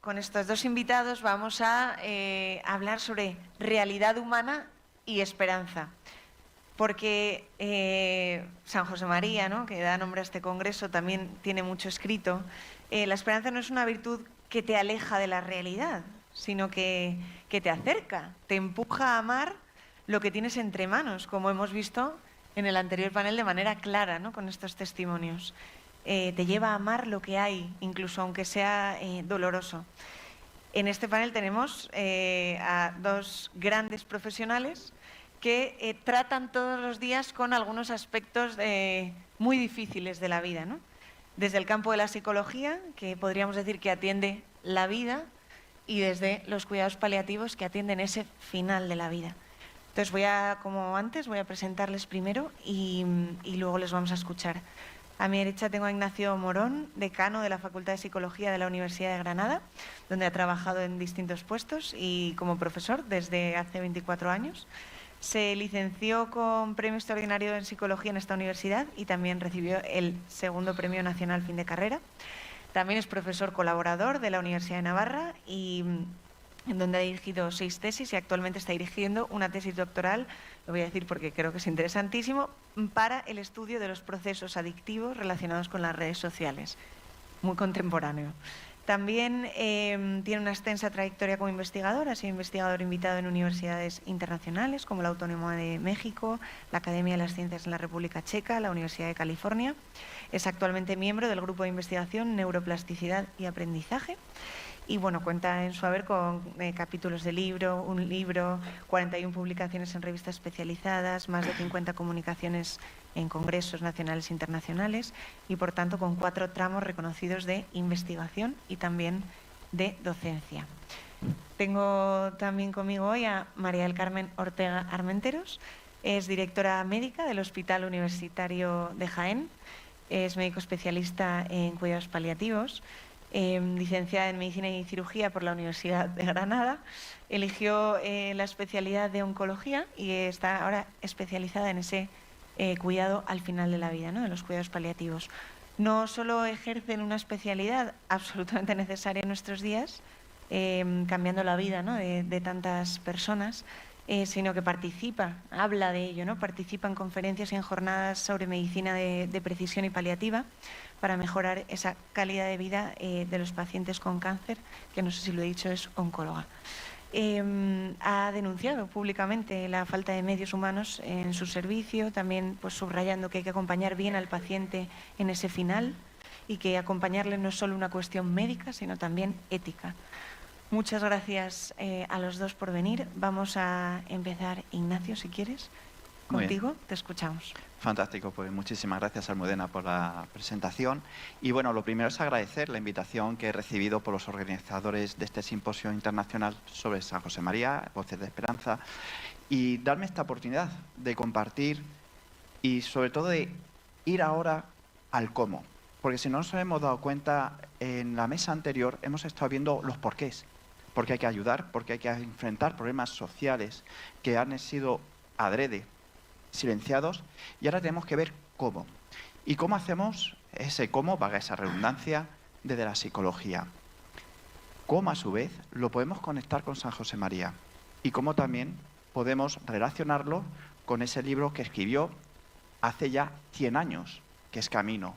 con estos dos invitados vamos a hablar sobre realidad humana y esperanza. Porque San José María, ¿no?, que da nombre a este congreso, también tiene mucho escrito. La esperanza no es una virtud que te aleja de la realidad, sino que te acerca, te empuja a amar lo que tienes entre manos, como hemos visto en el anterior panel de manera clara, ¿no?, con estos testimonios. Te lleva a amar lo que hay, incluso aunque sea doloroso. En este panel tenemos a dos grandes profesionales que tratan todos los días con algunos aspectos muy difíciles de la vida, ¿no? Desde el campo de la psicología, que podríamos decir que atiende la vida, y desde los cuidados paliativos, que atienden ese final de la vida. Entonces como antes, voy a presentarles primero y luego les vamos a escuchar. A mi derecha tengo a Ignacio Morón, decano de la Facultad de Psicología de la Universidad de Granada, donde ha trabajado en distintos puestos y como profesor desde hace 24 años. Se licenció con Premio Extraordinario en Psicología en esta universidad y también recibió el segundo Premio Nacional Fin de Carrera. También es profesor colaborador de la Universidad de Navarra y en donde ha dirigido 6 tesis y actualmente está dirigiendo una tesis doctoral, lo voy a decir porque creo que es interesantísimo, para el estudio de los procesos adictivos relacionados con las redes sociales. Muy contemporáneo. También tiene una extensa trayectoria como investigador, ha sido investigador invitado en universidades internacionales como la Autónoma de México, la Academia de las Ciencias en la República Checa, la Universidad de California. Es actualmente miembro del Grupo de Investigación Neuroplasticidad y Aprendizaje. Y bueno, cuenta en su haber con capítulos de libro, un libro, 41 publicaciones en revistas especializadas, más de 50 comunicaciones en congresos nacionales e internacionales y, por tanto, con 4 tramos reconocidos de investigación y también de docencia. Tengo también conmigo hoy a María del Carmen Ortega Armenteros. Es directora médica del Hospital Universitario de Jaén. Es médico especialista en cuidados paliativos. Licenciada en Medicina y Cirugía por la Universidad de Granada, eligió la especialidad de oncología y está ahora especializada en ese cuidado al final de la vida, ¿no?, de los cuidados paliativos. No solo ejercen una especialidad absolutamente necesaria en nuestros días, cambiando la vida, ¿no?, de tantas personas, sino que habla de ello, ¿no?, participa en conferencias y en jornadas sobre medicina de precisión y paliativa para mejorar esa calidad de vida de los pacientes con cáncer, que no sé si lo he dicho, es oncóloga. Ha denunciado públicamente la falta de medios humanos en su servicio, también pues subrayando que hay que acompañar bien al paciente en ese final y que acompañarle no es solo una cuestión médica, sino también ética. Muchas gracias a los dos por venir. Vamos a empezar, Ignacio, si quieres. Contigo, te escuchamos. Fantástico, pues muchísimas gracias, Almudena, por la presentación. Y bueno, lo primero es agradecer la invitación que he recibido por los organizadores de este simposio internacional sobre San José María, Voces de Esperanza, y darme esta oportunidad de compartir y sobre todo de ir ahora al cómo. Porque si no nos hemos dado cuenta, en la mesa anterior hemos estado viendo los porqués. Porque hay que ayudar, porque hay que enfrentar problemas sociales que han sido adrede silenciados, y ahora tenemos que ver cómo. ¿Y cómo hacemos ese cómo, vaga esa redundancia, desde la psicología? Cómo a su vez lo podemos conectar con San José María y cómo también podemos relacionarlo con ese libro que escribió hace ya 100 años, que es Camino.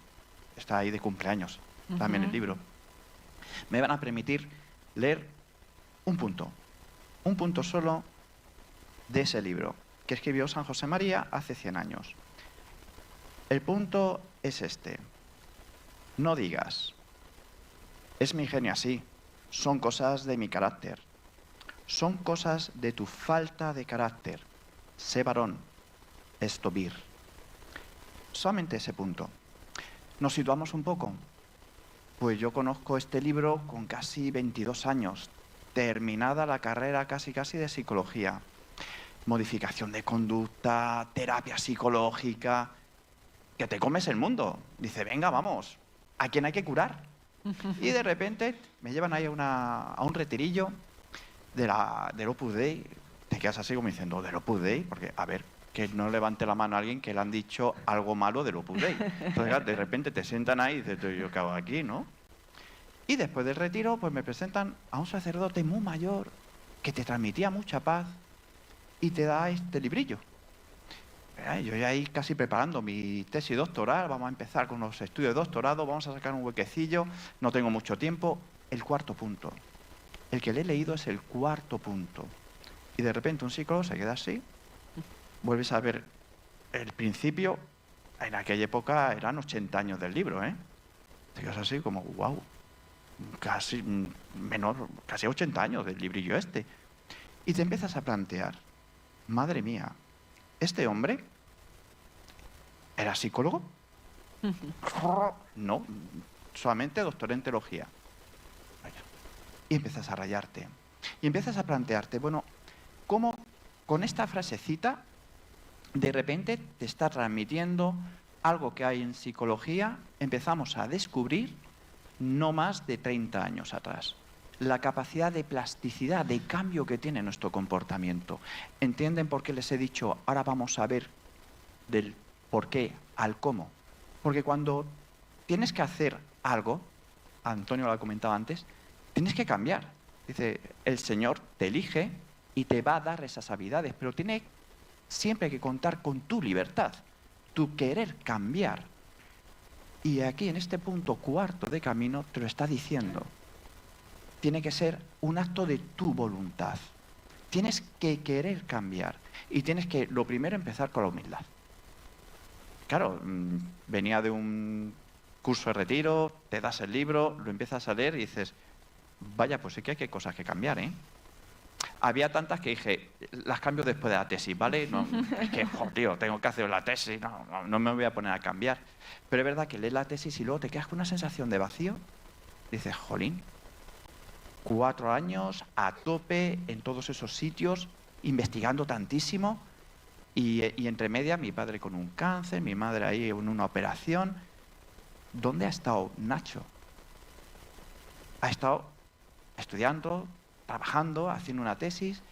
Está ahí de cumpleaños también el libro. Me van a permitir leer un punto solo de ese libro que escribió San José María hace 100 años. El punto es este: no digas, es mi genio así, son cosas de mi carácter, son cosas de tu falta de carácter, sé varón, esto vir. Solamente ese punto. ¿Nos situamos un poco? Pues yo conozco este libro con casi 22 años, terminada la carrera casi de psicología. Modificación de conducta, terapia psicológica, que te comes el mundo. Dice, venga, vamos, ¿a quién hay que curar? Y de repente me llevan ahí a un retirillo del Opus Dei. Te quedas así como diciendo, ¿del Opus Dei? Porque, a ver, que no levante la mano a alguien que le han dicho algo malo del Opus Dei. Entonces, de repente te sientan ahí y dices, ¿yo qué hago aquí, no? Y después del retiro, pues me presentan a un sacerdote muy mayor que te transmitía mucha paz y te da este librillo. Yo ya ahí casi preparando mi tesis doctoral, vamos a empezar con los estudios de doctorado, vamos a sacar un huequecillo, no tengo mucho tiempo. El cuarto punto. El que le he leído es el cuarto punto. Y de repente un psicólogo se queda así, vuelves a ver el principio, en aquella época eran 80 años del libro, ¿eh? Te quedas así como, wow, casi menor, casi 80 años del librillo este. Y te empiezas a plantear, madre mía, ¿este hombre era psicólogo? No, solamente doctor en teología. Y empiezas a rayarte. Y empiezas a plantearte, bueno, ¿cómo con esta frasecita de repente te está transmitiendo algo que hay en psicología? Empezamos a descubrir no más de 30 años atrás. La capacidad de plasticidad, de cambio que tiene nuestro comportamiento. ¿Entienden por qué les he dicho, ahora vamos a ver del por qué al cómo? Porque cuando tienes que hacer algo, Antonio lo ha comentado antes, tienes que cambiar. Dice, el Señor te elige y te va a dar esas habilidades, pero tiene siempre que contar con tu libertad, tu querer cambiar. Y aquí, en este punto cuarto de camino, te lo está diciendo. Tiene que ser un acto de tu voluntad. Tienes que querer cambiar. Y tienes que, lo primero, empezar con la humildad. Claro, venía de un curso de retiro, te das el libro, lo empiezas a leer y dices, vaya, pues sí que hay cosas que cambiar, ¿eh? Había tantas que dije, las cambio después de la tesis, ¿vale? No, es que, joder, tío, tengo que hacer la tesis, no me voy a poner a cambiar. Pero es verdad que lees la tesis y luego te quedas con una sensación de vacío. Dices, jolín, 4 años a tope en todos esos sitios, investigando tantísimo, y entre medias mi padre con un cáncer, mi madre ahí en una operación. ¿Dónde ha estado Nacho? Ha estado estudiando, trabajando, haciendo una tesis,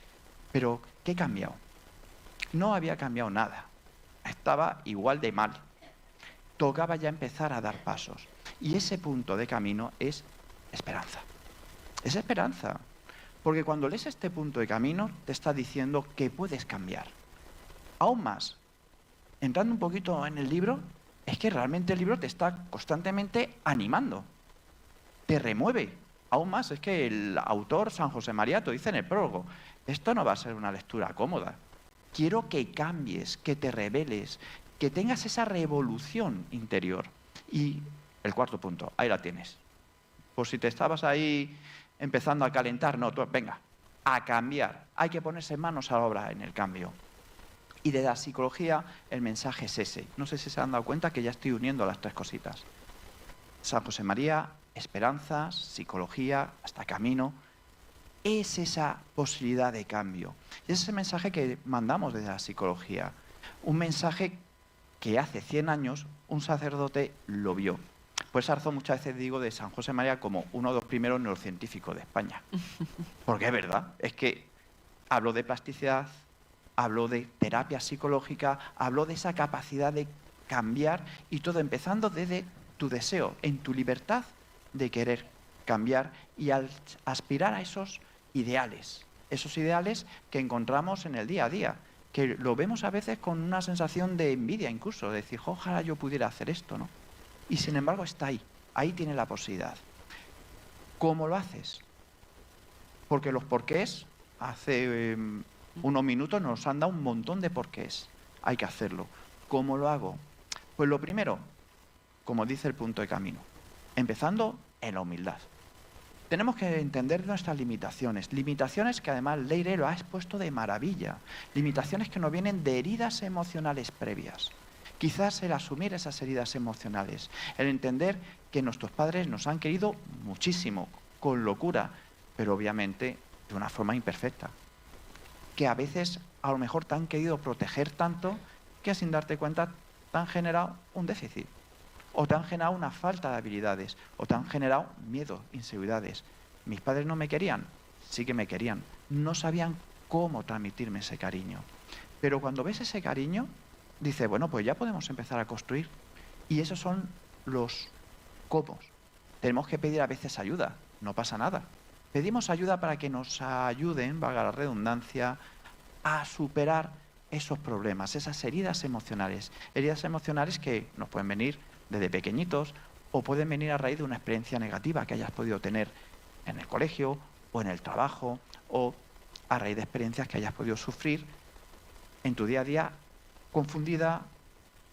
pero ¿qué ha cambiado? No había cambiado nada, estaba igual de mal. Tocaba ya empezar a dar pasos. Y ese punto de camino es esperanza. Es esperanza. Porque cuando lees este punto de camino, te está diciendo que puedes cambiar. Aún más, entrando un poquito en el libro, es que realmente el libro te está constantemente animando. Te remueve. Aún más, es que el autor, San José María, te dice en el prólogo, esto no va a ser una lectura cómoda. Quiero que cambies, que te rebeles, que tengas esa revolución interior. Y el cuarto punto, ahí la tienes. Pues si te estabas ahí empezando a calentar, no, tú, venga, a cambiar. Hay que ponerse manos a la obra en el cambio. Y de la psicología, el mensaje es ese. No sé si se han dado cuenta que ya estoy uniendo las tres cositas. San José María, esperanzas, psicología, hasta camino, es esa posibilidad de cambio. Y es ese mensaje que mandamos desde la psicología. Un mensaje que hace 100 años un sacerdote lo vio. Por esa razón muchas veces digo de San José María como uno de los primeros neurocientíficos de España. Porque es verdad, es que habló de plasticidad, habló de terapia psicológica, habló de esa capacidad de cambiar y todo empezando desde tu deseo, en tu libertad de querer cambiar y al aspirar a esos ideales que encontramos en el día a día, que lo vemos a veces con una sensación de envidia incluso, de decir, ojalá yo pudiera hacer esto, ¿no? Y sin embargo está ahí tiene la posibilidad. ¿Cómo lo haces? Porque los porqués, hace unos minutos nos han dado un montón de porqués. Hay que hacerlo. ¿Cómo lo hago? Pues lo primero, como dice el punto de camino, empezando en la humildad. Tenemos que entender nuestras limitaciones que además Leire lo ha expuesto de maravilla, limitaciones que nos vienen de heridas emocionales previas. Quizás el asumir esas heridas emocionales, el entender que nuestros padres nos han querido muchísimo, con locura, pero obviamente de una forma imperfecta, que a veces a lo mejor te han querido proteger tanto que sin darte cuenta te han generado un déficit. O te han generado una falta de habilidades, o te han generado miedo, inseguridades. ¿Mis padres no me querían? Sí que me querían. No sabían cómo transmitirme ese cariño. Pero cuando ves ese cariño, dices, bueno, pues ya podemos empezar a construir. Y esos son los cómo. Tenemos que pedir a veces ayuda, no pasa nada. Pedimos ayuda para que nos ayuden, valga la redundancia, a superar esos problemas, esas heridas emocionales. Heridas emocionales que nos pueden venir desde pequeñitos o pueden venir a raíz de una experiencia negativa que hayas podido tener en el colegio o en el trabajo o a raíz de experiencias que hayas podido sufrir en tu día a día, confundida,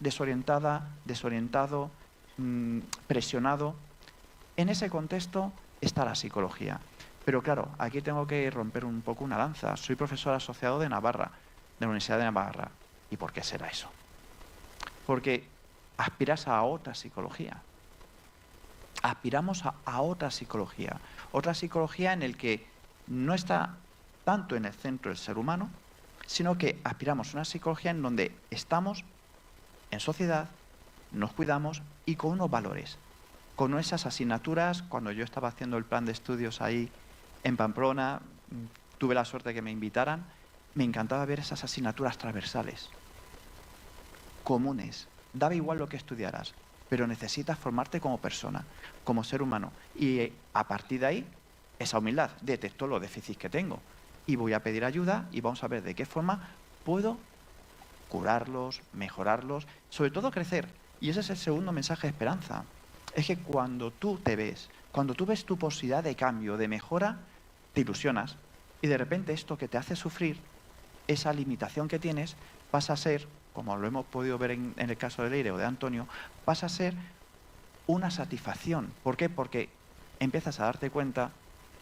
desorientada, desorientado, presionado. En ese contexto está la psicología. Pero claro, aquí tengo que romper un poco una lanza. Soy profesor asociado de Navarra, de la Universidad de Navarra. ¿Y por qué será eso? Porque aspiras a otra psicología. Aspiramos a otra psicología en el que no está tanto en el centro el ser humano, sino que aspiramos a una psicología en donde estamos en sociedad, nos cuidamos y con unos valores, con esas asignaturas. Cuando yo estaba haciendo el plan de estudios ahí en Pamplona, tuve la suerte de que me invitaran, me encantaba ver esas asignaturas transversales, comunes. Daba igual lo que estudiaras, pero necesitas formarte como persona, como ser humano. Y a partir de ahí, esa humildad, detecto los déficits que tengo y voy a pedir ayuda y vamos a ver de qué forma puedo curarlos, mejorarlos, sobre todo crecer. Y ese es el segundo mensaje de esperanza. Es que cuando tú te ves, cuando tú ves tu posibilidad de cambio, de mejora, te ilusionas y de repente esto que te hace sufrir, esa limitación que tienes, pasa a ser, como lo hemos podido ver en el caso de Leire o de Antonio, pasa a ser una satisfacción. ¿Por qué? Porque empiezas a darte cuenta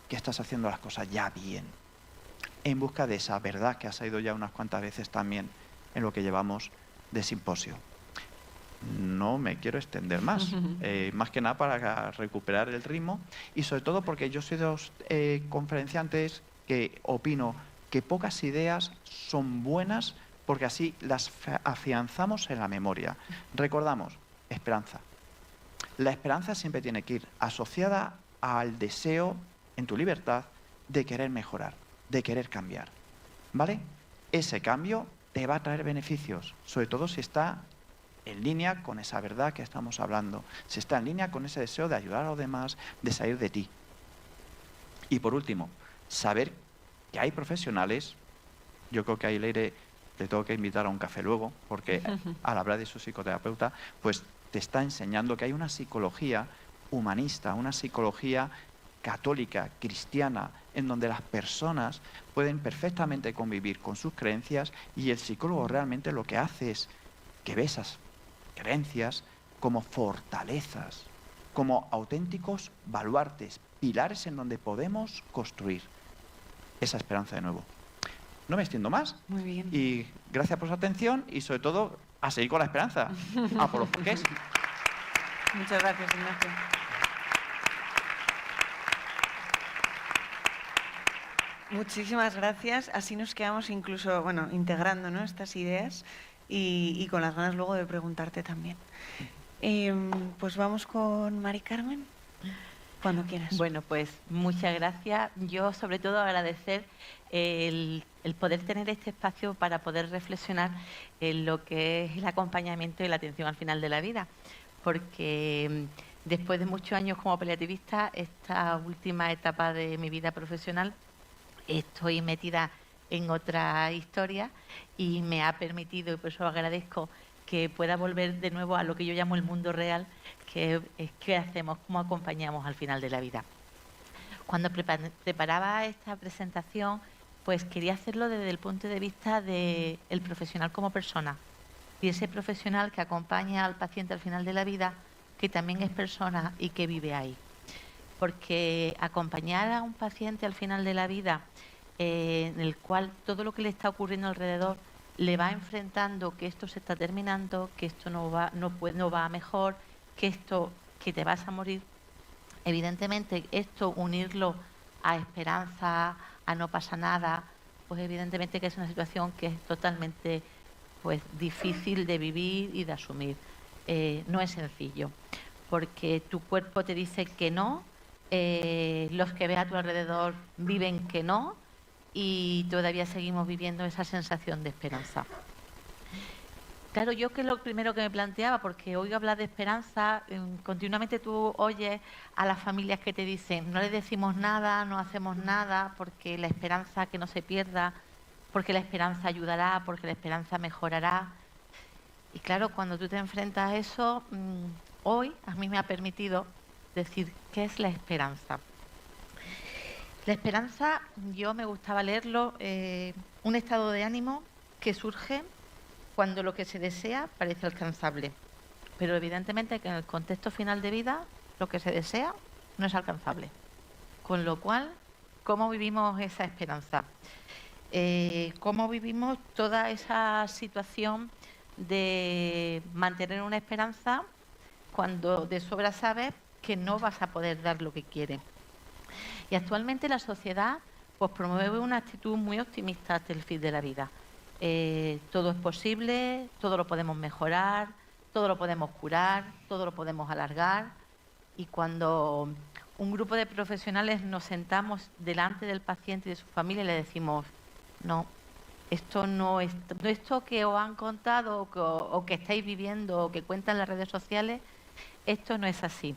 que estás haciendo las cosas ya bien, en busca de esa verdad que has oído ya unas cuantas veces también en lo que llevamos de simposio. No me quiero extender más, más que nada para recuperar el ritmo y sobre todo porque yo soy de los conferenciantes que opino que pocas ideas son buenas porque así las afianzamos en la memoria. Recordamos, esperanza. La esperanza siempre tiene que ir asociada al deseo en tu libertad de querer mejorar, de querer cambiar, ¿vale? Ese cambio te va a traer beneficios, sobre todo si está en línea con esa verdad que estamos hablando, si está en línea con ese deseo de ayudar a los demás, de salir de ti. Y por último, saber que hay profesionales, yo creo que a Leire le tengo que invitar a un café luego, porque al hablar de su psicoterapeuta, pues te está enseñando que hay una psicología humanista, una psicología católica, cristiana, en donde las personas pueden perfectamente convivir con sus creencias y el psicólogo realmente lo que hace es que ve esas creencias como fortalezas, como auténticos baluartes, pilares en donde podemos construir esa esperanza de nuevo. No me extiendo más. Muy bien. Y gracias por su atención y sobre todo a seguir con la esperanza. A por los porqués. Muchas gracias, Ignacio. Muchísimas gracias. Así nos quedamos incluso, bueno, integrando, ¿no?, estas ideas y con las ganas luego de preguntarte también. Pues vamos con Mari Carmen, cuando quieras. Bueno, pues muchas gracias. Yo sobre todo agradecer el poder tener este espacio para poder reflexionar en lo que es el acompañamiento y la atención al final de la vida, porque después de muchos años como paliativista, esta última etapa de mi vida profesional, estoy metida en otra historia y me ha permitido, y por eso agradezco, que pueda volver de nuevo a lo que yo llamo el mundo real, que es qué hacemos, cómo acompañamos al final de la vida. Cuando preparaba esta presentación, pues quería hacerlo desde el punto de vista del profesional como persona, y ese profesional que acompaña al paciente al final de la vida, que también es persona y que vive ahí. Porque acompañar a un paciente al final de la vida, en el cual todo lo que le está ocurriendo alrededor le va enfrentando que esto se está terminando, que esto no va a mejor, que te vas a morir. Evidentemente, esto unirlo a esperanza, a no pasa nada, pues evidentemente que es una situación que es totalmente pues difícil de vivir y de asumir. No es sencillo, porque tu cuerpo te dice que no, los que ves a tu alrededor viven que no, y todavía seguimos viviendo esa sensación de esperanza. Claro, yo que es lo primero que me planteaba, porque oigo hablar de esperanza, continuamente tú oyes a las familias que te dicen, no le decimos nada, no hacemos nada, porque la esperanza que no se pierda, porque la esperanza ayudará, porque la esperanza mejorará. Y claro, cuando tú te enfrentas a eso, hoy a mí me ha permitido decir, ¿qué es la esperanza? La esperanza, yo me gustaba leerlo, un estado de ánimo que surge cuando lo que se desea parece alcanzable. Pero evidentemente que en el contexto final de vida lo que se desea no es alcanzable. Con lo cual, ¿cómo vivimos esa esperanza? ¿Cómo vivimos toda esa situación de mantener una esperanza cuando de sobra sabes que no vas a poder dar lo que quieres? Y actualmente la sociedad pues promueve una actitud muy optimista hasta el fin de la vida. Todo es posible, todo lo podemos mejorar, todo lo podemos curar, todo lo podemos alargar. Y cuando un grupo de profesionales nos sentamos delante del paciente y de su familia y le decimos, no, esto no es, esto que os han contado o que estáis viviendo o que cuentan las redes sociales, esto no es así.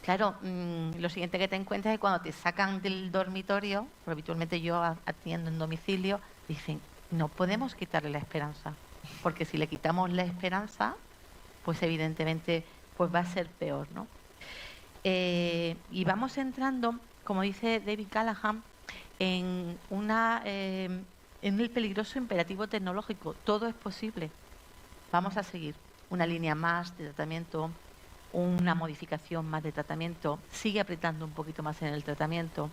Claro, lo siguiente que te encuentras es cuando te sacan del dormitorio, porque habitualmente yo atiendo en domicilio, dicen, no podemos quitarle la esperanza, porque si le quitamos la esperanza, pues evidentemente pues va a ser peor, ¿no? Y vamos entrando, como dice David Callahan, en el peligroso imperativo tecnológico. Todo es posible. Vamos a seguir una línea más de tratamiento, una modificación más de tratamiento, sigue apretando un poquito más en el tratamiento.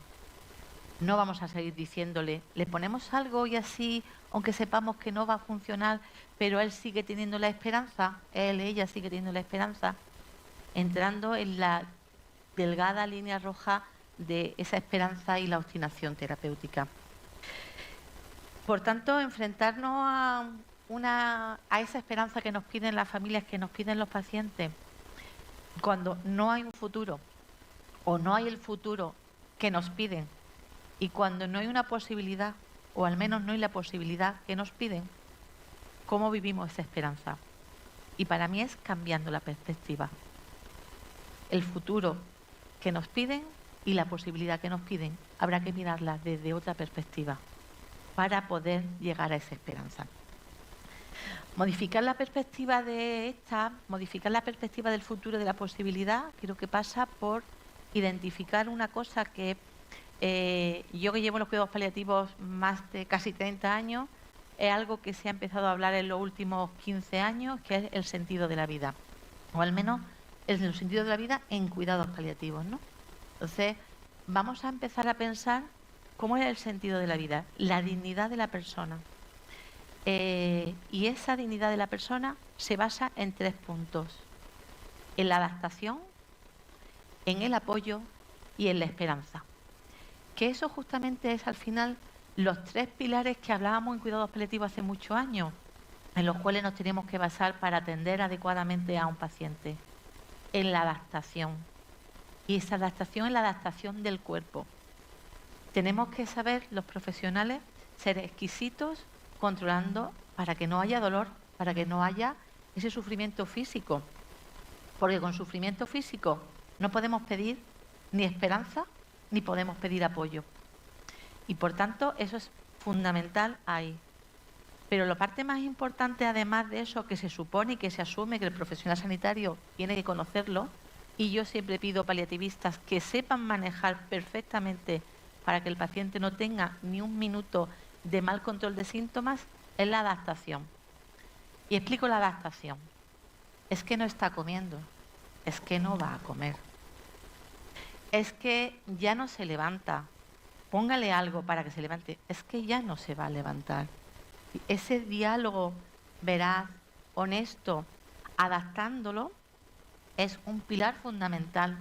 No vamos a seguir diciéndole, le ponemos algo y así, aunque sepamos que no va a funcionar, pero él sigue teniendo la esperanza, ella sigue teniendo la esperanza, entrando en la delgada línea roja de esa esperanza y la obstinación terapéutica. Por tanto, enfrentarnos a esa esperanza que nos piden las familias, que nos piden los pacientes, cuando no hay un futuro o no hay el futuro que nos piden, y cuando no hay una posibilidad, o al menos no hay la posibilidad que nos piden, ¿cómo vivimos esa esperanza? Y para mí es cambiando la perspectiva. El futuro que nos piden y la posibilidad que nos piden, habrá que mirarla desde otra perspectiva para poder llegar a esa esperanza. Modificar la perspectiva modificar la perspectiva del futuro, de la posibilidad, creo que pasa por identificar una cosa que yo, que llevo los cuidados paliativos más de casi 30 años, es algo que se ha empezado a hablar en los últimos 15 años, que es el sentido de la vida, o al menos el sentido de la vida en cuidados paliativos, ¿no? Entonces, vamos a empezar a pensar cómo es el sentido de la vida, la dignidad de la persona. Y esa dignidad de la persona se basa en 3 puntos: en la adaptación, en el apoyo y en la esperanza. Que eso justamente es al final los 3 pilares que hablábamos en cuidados paliativos hace muchos años, en los cuales nos tenemos que basar para atender adecuadamente a un paciente. En la adaptación. Y esa adaptación es la adaptación del cuerpo. Tenemos que saber, los profesionales, ser exquisitos controlando para que no haya dolor, para que no haya ese sufrimiento físico. Porque con sufrimiento físico no podemos pedir ni esperanza ni podemos pedir apoyo. Y por tanto, eso es fundamental ahí. Pero la parte más importante, además de eso, que se supone y que se asume que el profesional sanitario tiene que conocerlo, y yo siempre pido paliativistas que sepan manejar perfectamente para que el paciente no tenga ni un minuto de mal control de síntomas, es la adaptación. Y explico la adaptación. Es que no está comiendo, es que no va a comer. Es que ya no se levanta, póngale algo para que se levante, es que ya no se va a levantar. Ese diálogo veraz, honesto, adaptándolo, es un pilar fundamental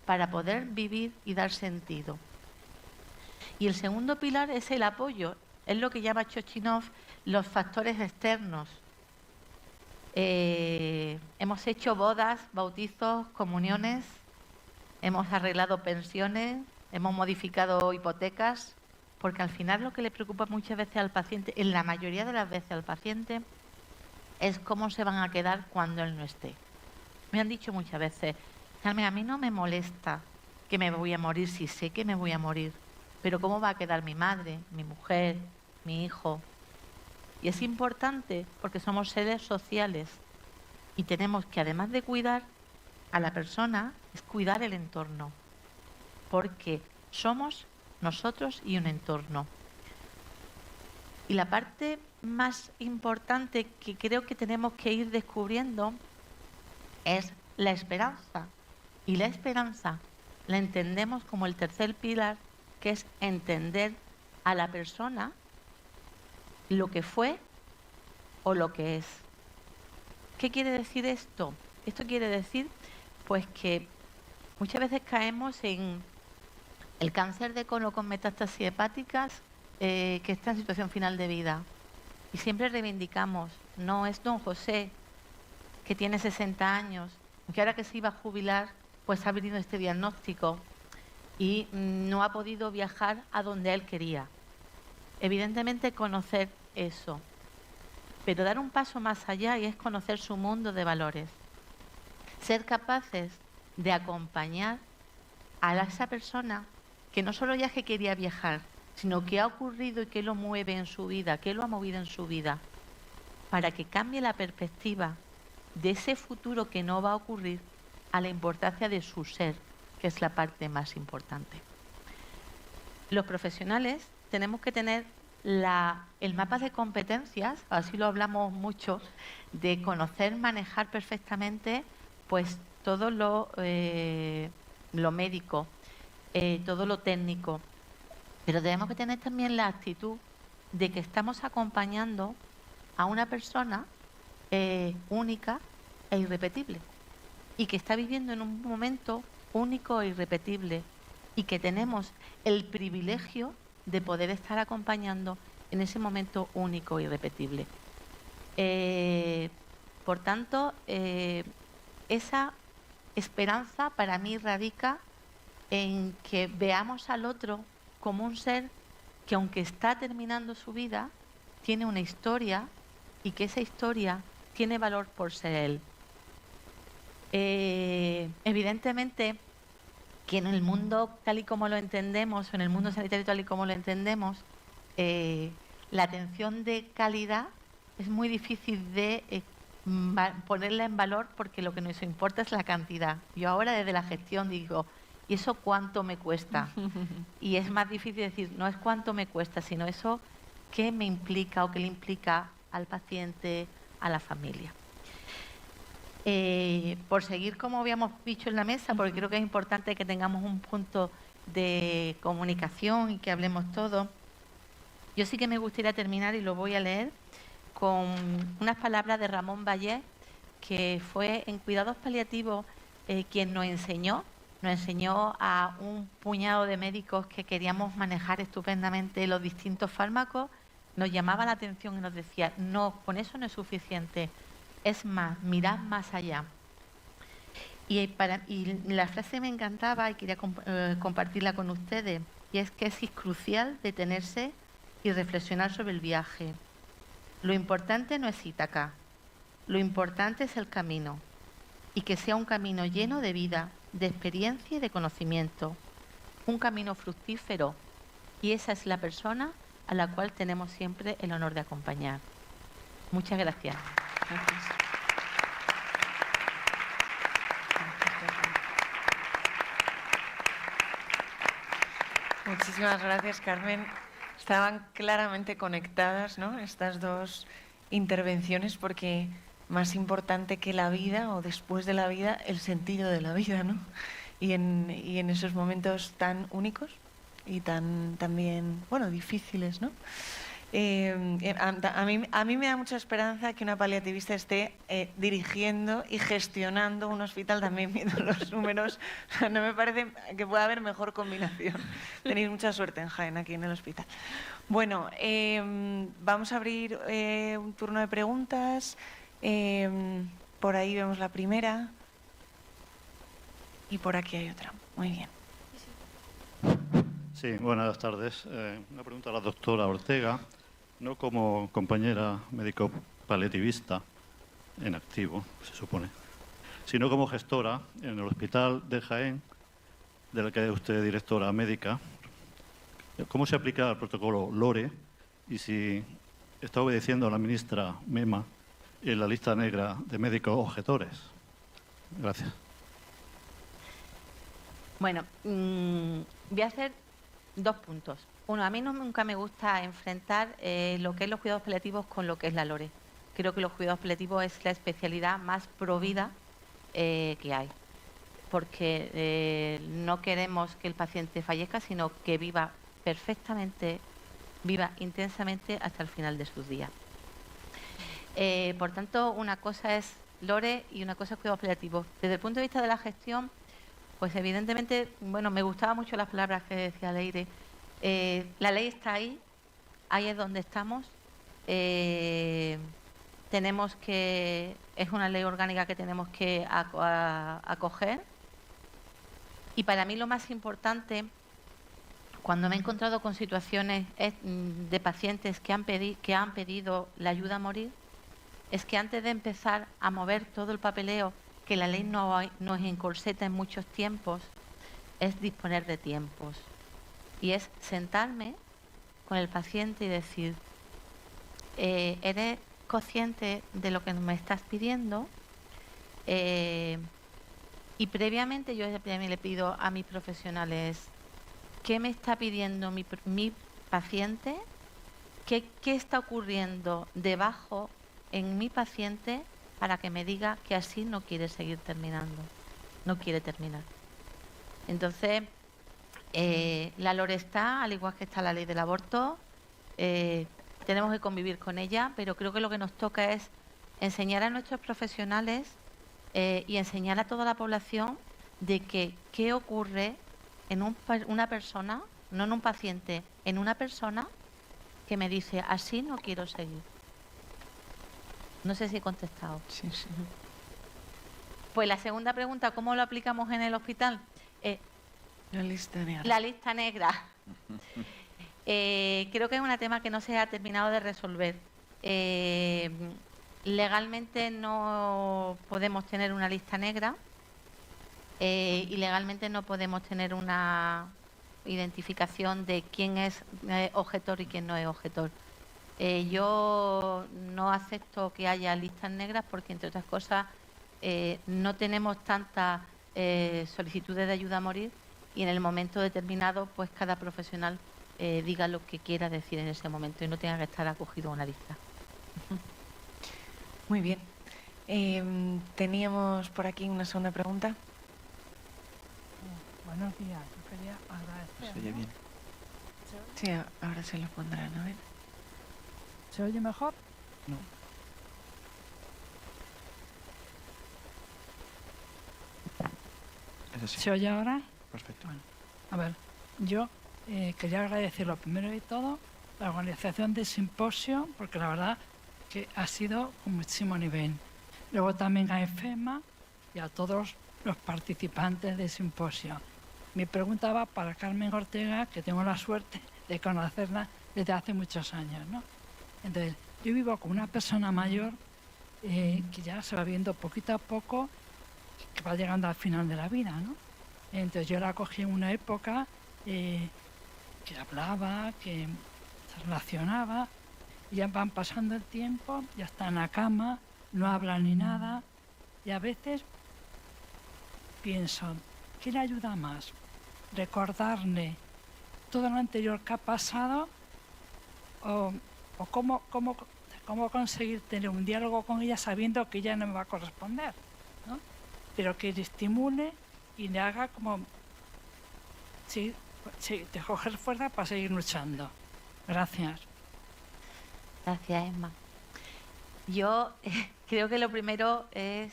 para poder vivir y dar sentido. Y el segundo pilar es el apoyo, es lo que llama Chochinov los factores externos. Hemos hecho bodas, bautizos, comuniones, hemos arreglado pensiones, hemos modificado hipotecas, porque al final lo que le preocupa muchas veces al paciente, en la mayoría de las veces al paciente, es cómo se van a quedar cuando él no esté. Me han dicho muchas veces, Carmen, a mí no me molesta que me voy a morir si sé que me voy a morir, pero ¿cómo va a quedar mi madre, mi mujer, mi hijo? Y es importante porque somos seres sociales y tenemos que, además de cuidar a la persona, es cuidar el entorno, porque somos nosotros y un entorno. Y la parte más importante que creo que tenemos que ir descubriendo es la esperanza. Y la esperanza la entendemos como el tercer pilar, que es entender a la persona lo que fue o lo que es. ¿Qué quiere decir esto? Esto quiere decir pues que muchas veces caemos en el cáncer de colon con metástasis hepáticas que está en situación final de vida. Y siempre reivindicamos, no es don José, que tiene 60 años, que ahora que se iba a jubilar, pues ha venido este diagnóstico y no ha podido viajar a donde él quería. Evidentemente conocer eso, pero dar un paso más allá y es conocer su mundo de valores. Ser capaces de acompañar a esa persona que no solo ya que quería viajar, sino que ha ocurrido y que lo mueve en su vida, que lo ha movido en su vida, para que cambie la perspectiva de ese futuro que no va a ocurrir a la importancia de su ser, que es la parte más importante. Los profesionales tenemos que tener el mapa de competencias, así lo hablamos mucho, de conocer, manejar perfectamente pues todo lo médico, todo lo técnico, pero tenemos que tener también la actitud de que estamos acompañando a una persona única e irrepetible y que está viviendo en un momento único e irrepetible y que tenemos el privilegio de poder estar acompañando en ese momento único e irrepetible. Por tanto, esa esperanza para mí radica en que veamos al otro como un ser que, aunque está terminando su vida, tiene una historia y que esa historia tiene valor por ser él. Evidentemente que en el mundo tal y como lo entendemos, o en el mundo sanitario tal y como lo entendemos, la atención de calidad es muy difícil de ponerla en valor porque lo que nos importa es la cantidad. Yo ahora desde la gestión digo, ¿y eso cuánto me cuesta? Y es más difícil decir, no es cuánto me cuesta, sino eso qué me implica o qué le implica al paciente, a la familia. Por seguir como habíamos dicho en la mesa, porque creo que es importante que tengamos un punto de comunicación y que hablemos todo, yo sí que me gustaría terminar, y lo voy a leer, con unas palabras de Ramón Vallés, que fue en cuidados paliativos quien nos enseñó a un puñado de médicos que queríamos manejar estupendamente los distintos fármacos, nos llamaba la atención y nos decía, no, con eso no es suficiente, es más, mirad más allá. Y la frase me encantaba y quería compartirla con ustedes, y es que es crucial detenerse y reflexionar sobre el viaje. Lo importante no es Ítaca, lo importante es el camino, y que sea un camino lleno de vida, de experiencia y de conocimiento, un camino fructífero, y esa es la persona a la cual tenemos siempre el honor de acompañar. Muchas gracias. Gracias. Muchísimas gracias, Carmen. Estaban claramente conectadas, ¿no?, estas dos intervenciones, porque más importante que la vida o después de la vida, el sentido de la vida, ¿no? Y en esos momentos tan únicos y tan también, bueno, difíciles, ¿no? A mí me da mucha esperanza que una paliativista esté dirigiendo y gestionando un hospital, también viendo los números. O sea, no me parece que pueda haber mejor combinación. Tenéis mucha suerte en Jaén, aquí en el hospital. Bueno, vamos a abrir un turno de preguntas. Por ahí vemos la primera. Y por aquí hay otra. Muy bien. Sí, buenas tardes. Una pregunta a la doctora Ortega. No como compañera médico paliativista, en activo, se supone, sino como gestora en el Hospital de Jaén, de la que es usted directora médica. ¿Cómo se aplica el protocolo LORE y si está obedeciendo a la ministra Mema en la lista negra de médicos objetores? Gracias. Bueno, voy a hacer 2 puntos. Uno, a mí nunca me gusta enfrentar lo que es los cuidados paliativos con lo que es la LORE. Creo que los cuidados paliativos es la especialidad más provida que hay, porque no queremos que el paciente fallezca, sino que viva perfectamente, viva intensamente hasta el final de sus días. Por tanto, una cosa es LORE y una cosa es cuidados paliativos. Desde el punto de vista de la gestión, pues evidentemente, bueno, me gustaban mucho las palabras que decía Leire. La ley está ahí es donde estamos. Tenemos que, es una ley orgánica que tenemos que acoger. Y para mí lo más importante, cuando me he encontrado con situaciones de pacientes que han pedido la ayuda a morir, es que antes de empezar a mover todo el papeleo, que la ley nos encorseta en muchos tiempos, es disponer de tiempos. Y es sentarme con el paciente y decir, ¿eres consciente de lo que me estás pidiendo? Y previamente yo también le pido a mis profesionales, ¿qué me está pidiendo mi paciente? ¿Qué está ocurriendo debajo en mi paciente para que me diga que así no quiere seguir terminando, no quiere terminar? Entonces, la LORE está, al igual que está la ley del aborto, tenemos que convivir con ella, pero creo que lo que nos toca es enseñar a nuestros profesionales y enseñar a toda la población de que qué ocurre en una persona, no en un paciente, en una persona que me dice, así no quiero seguir. No sé si he contestado. Sí, sí. Pues la segunda pregunta, ¿cómo lo aplicamos en el hospital? La lista negra. La lista negra. Creo que es un tema que no se ha terminado de resolver. Legalmente no podemos tener una lista negra y legalmente no podemos tener una identificación de quién es objetor y quién no es objetor. Yo no acepto que haya listas negras porque, entre otras cosas, no tenemos tantas solicitudes de ayuda a morir y en el momento determinado, pues cada profesional diga lo que quiera decir en ese momento y no tenga que estar acogido a una lista. Muy bien. Teníamos por aquí una segunda pregunta. Buenos días. Yo quería agradecer. ¿Se oye bien? Sí, ahora se lo pondrán, a ver. ¿Se oye mejor? No. Eso sí. ¿Se oye ahora? Perfecto. Bueno, a ver, yo quería agradecer lo primero de todo la organización del simposio, porque la verdad que ha sido con muchísimo nivel. Luego también a EFEMA y a todos los participantes del simposio. Mi pregunta va para Carmen Ortega, que tengo la suerte de conocerla desde hace muchos años, ¿no? Entonces, yo vivo con una persona mayor que ya se va viendo poquito a poco que va llegando al final de la vida, ¿no? Entonces yo la cogí en una época que hablaba, que se relacionaba, y ya van pasando el tiempo, ya está en la cama, no habla ni nada, y a veces pienso, ¿qué le ayuda más? ¿Recordarle todo lo anterior que ha pasado o cómo conseguir tener un diálogo con ella sabiendo que ella no me va a corresponder, ¿no? Pero que le estimule y le haga como de coger fuerza para seguir luchando. Gracias. Gracias, Emma. Yo creo que lo primero es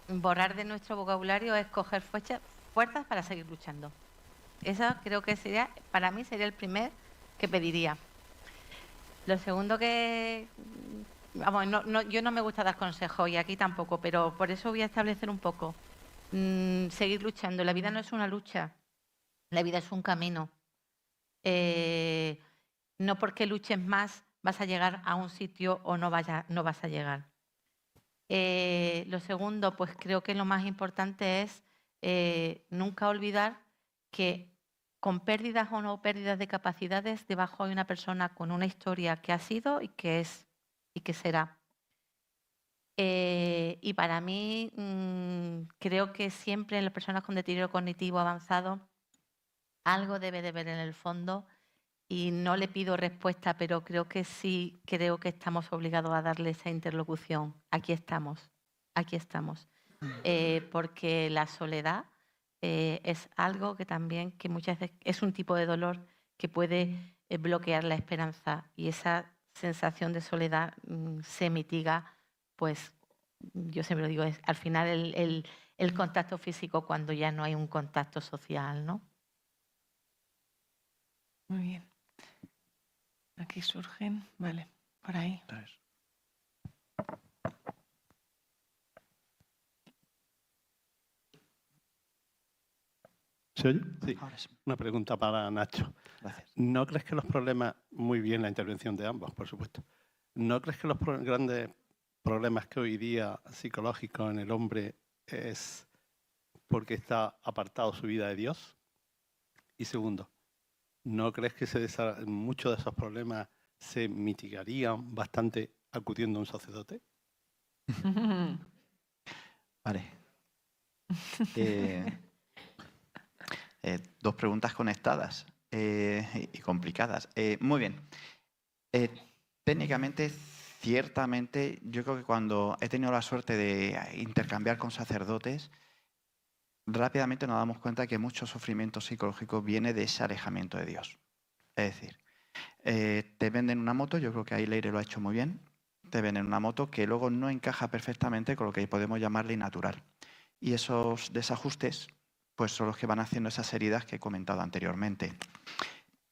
borrar de nuestro vocabulario, es coger fuerzas para seguir luchando. Eso creo que sería, para mí sería el primer que pediría. Lo segundo que, vamos, yo no me gusta dar consejos y aquí tampoco, pero por eso voy a establecer un poco. Seguir luchando. La vida no es una lucha, la vida es un camino. No porque luches más vas a llegar a un sitio o no vas a llegar. Lo segundo, pues creo que lo más importante es nunca olvidar que con pérdidas o no pérdidas de capacidades, debajo hay una persona con una historia que ha sido y que es y que será. Y para mí, creo que siempre en las personas con deterioro cognitivo avanzado algo debe de ver en el fondo, y no le pido respuesta, pero creo que sí, creo que estamos obligados a darle esa interlocución. Aquí estamos, porque la soledad es algo que también, que muchas veces es un tipo de dolor que puede bloquear la esperanza, y esa sensación de soledad se mitiga, pues yo siempre lo digo, es al final el contacto físico, cuando ya no hay un contacto social, ¿no? Muy bien. Aquí surgen, vale, por ahí. ¿Se oye? Sí. Ahora sí. Una pregunta para Nacho. Gracias. ¿No crees que los problemas, muy bien la intervención de ambos, por supuesto, ¿no crees que los grandes problemas que hoy día psicológicos en el hombre es porque está apartado su vida de Dios? Y segundo, ¿no crees que muchos de esos problemas se mitigarían bastante acudiendo a un sacerdote? Vale. Dos preguntas conectadas y complicadas. Muy bien. Técnicamente, ciertamente, yo creo que cuando he tenido la suerte de intercambiar con sacerdotes, rápidamente nos damos cuenta que mucho sufrimiento psicológico viene de ese alejamiento de Dios. Es decir, te venden una moto, yo creo que ahí Leire lo ha hecho muy bien, te venden una moto que luego no encaja perfectamente con lo que podemos llamarle natural. Y esos desajustes pues son los que van haciendo esas heridas que he comentado anteriormente.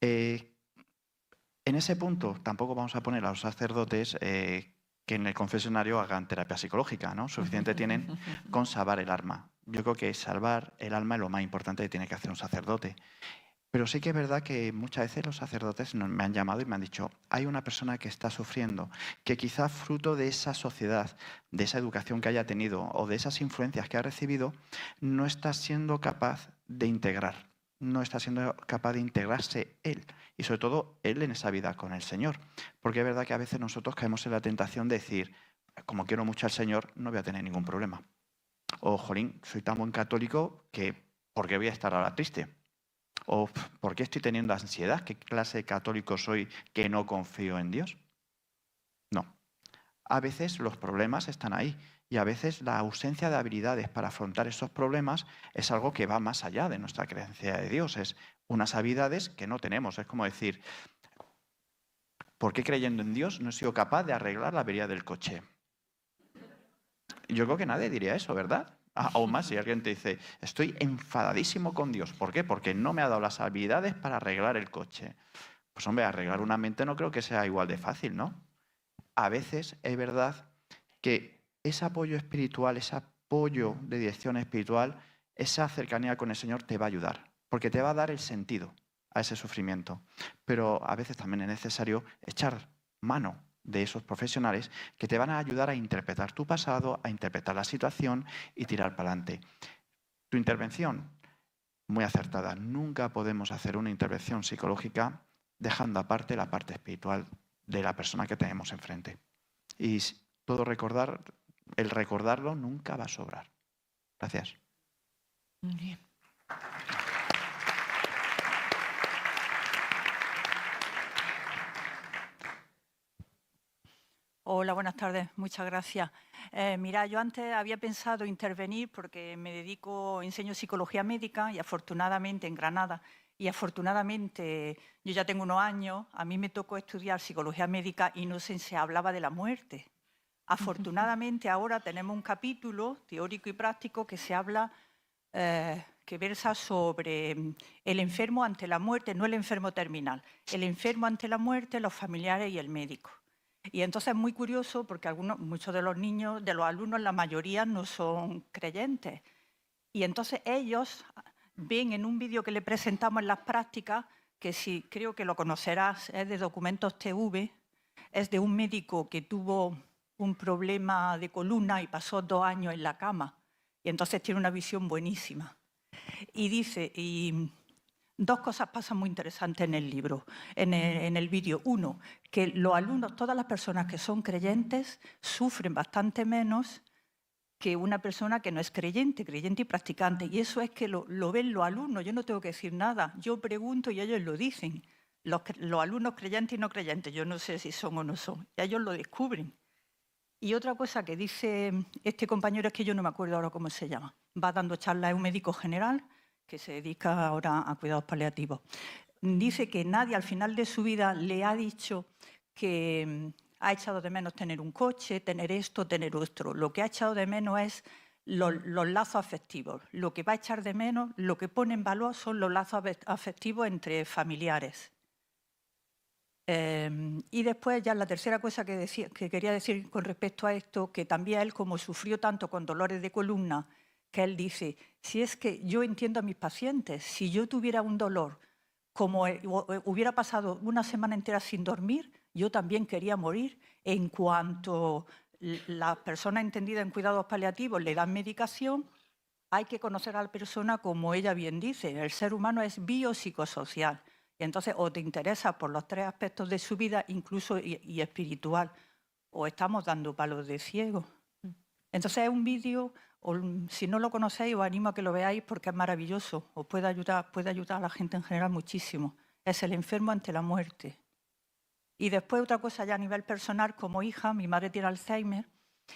En ese punto tampoco vamos a poner a los sacerdotes que en el confesionario hagan terapia psicológica, ¿no? Suficiente tienen con salvar el alma. Yo creo que salvar el alma es lo más importante que tiene que hacer un sacerdote. Pero sí que es verdad que muchas veces los sacerdotes me han llamado y me han dicho, hay una persona que está sufriendo, que quizás fruto de esa sociedad, de esa educación que haya tenido o de esas influencias que ha recibido, no está siendo capaz de integrar, no está siendo capaz de integrarse él, y sobre todo él en esa vida con el Señor. Porque es verdad que a veces nosotros caemos en la tentación de decir, como quiero mucho al Señor, no voy a tener ningún problema. O, jolín, soy tan buen católico que ¿por qué voy a estar ahora triste? ¿O por qué estoy teniendo ansiedad? ¿Qué clase de católico soy que no confío en Dios? No. A veces los problemas están ahí y a veces la ausencia de habilidades para afrontar esos problemas es algo que va más allá de nuestra creencia de Dios. Es unas habilidades que no tenemos. Es como decir, ¿por qué creyendo en Dios no he sido capaz de arreglar la avería del coche? Yo creo que nadie diría eso, ¿verdad? Aún más si alguien te dice, estoy enfadadísimo con Dios. ¿Por qué? Porque no me ha dado las habilidades para arreglar el coche. Pues hombre, arreglar una mente no creo que sea igual de fácil, ¿no? A veces es verdad que ese apoyo espiritual, ese apoyo de dirección espiritual, esa cercanía con el Señor te va a ayudar, porque te va a dar el sentido a ese sufrimiento. Pero a veces también es necesario echar mano de esos profesionales que te van a ayudar a interpretar tu pasado, a interpretar la situación y tirar para adelante. Tu intervención, muy acertada. Nunca podemos hacer una intervención psicológica dejando aparte la parte espiritual de la persona que tenemos enfrente. Y todo el recordarlo nunca va a sobrar. Gracias. Muy bien. Hola, buenas tardes. Muchas gracias. Mira, yo antes había pensado intervenir porque enseño psicología médica y afortunadamente en Granada, y afortunadamente yo ya tengo unos años, a mí me tocó estudiar psicología médica y no se hablaba de la muerte. Afortunadamente ahora tenemos un capítulo teórico y práctico que se habla, que versa sobre el enfermo ante la muerte, no el enfermo terminal, el enfermo ante la muerte, los familiares y el médico. Y entonces es muy curioso porque muchos de los niños, de los alumnos, la mayoría no son creyentes. Y entonces ellos ven en un vídeo que le presentamos en las prácticas, que sí, creo que lo conocerás, es de Documentos TV, es de un médico que tuvo un problema de columna y pasó 2 años en la cama. Y entonces tiene una visión buenísima. Y dice, y 2 cosas pasan muy interesantes en el libro, en el vídeo. Uno, que los alumnos, todas las personas que son creyentes, sufren bastante menos que una persona que no es creyente y practicante. Y eso es que lo ven los alumnos, yo no tengo que decir nada. Yo pregunto y ellos lo dicen. Los alumnos creyentes y no creyentes, yo no sé si son o no son. Y ellos lo descubren. Y otra cosa que dice este compañero es que yo no me acuerdo ahora cómo se llama. Va dando charlas, es un médico general que se dedica ahora a cuidados paliativos. Dice que nadie al final de su vida le ha dicho que ha echado de menos tener un coche, tener esto, tener otro. Lo que ha echado de menos es los lazos afectivos. Lo que va a echar de menos, lo que pone en valor son los lazos afectivos entre familiares. Y después ya la tercera cosa que quería decir con respecto a esto, que también él, como sufrió tanto con dolores de columna, que él dice, si es que yo entiendo a mis pacientes, si yo tuviera un dolor, como hubiera pasado una semana entera sin dormir, yo también quería morir. En cuanto la persona entendida en cuidados paliativos le dan medicación, hay que conocer a la persona como ella bien dice, el ser humano es biopsicosocial. Y entonces o te interesa por los 3 aspectos de su vida, incluso y espiritual, o estamos dando palos de ciego. Entonces es un vídeo, si no lo conocéis, os animo a que lo veáis porque es maravilloso, os puede ayudar a la gente en general muchísimo. Es el enfermo ante la muerte. Y después otra cosa ya a nivel personal, como hija, mi madre tiene Alzheimer,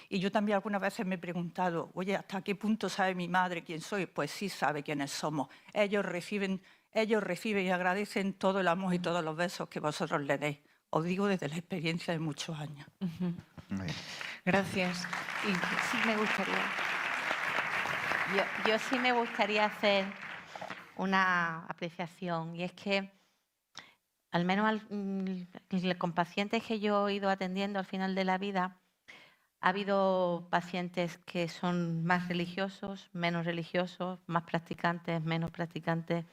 y yo también algunas veces me he preguntado, oye, ¿hasta qué punto sabe mi madre quién soy? Pues sí sabe quiénes somos. Ellos reciben y agradecen todo el amor y todos los besos que vosotros le deis. Os digo desde la experiencia de muchos años. Muy bien. Gracias. Y sí me gustaría. Yo sí me gustaría hacer una apreciación, y es que al menos con pacientes que yo he ido atendiendo al final de la vida, ha habido pacientes que son más religiosos, menos religiosos, más practicantes, menos practicantes,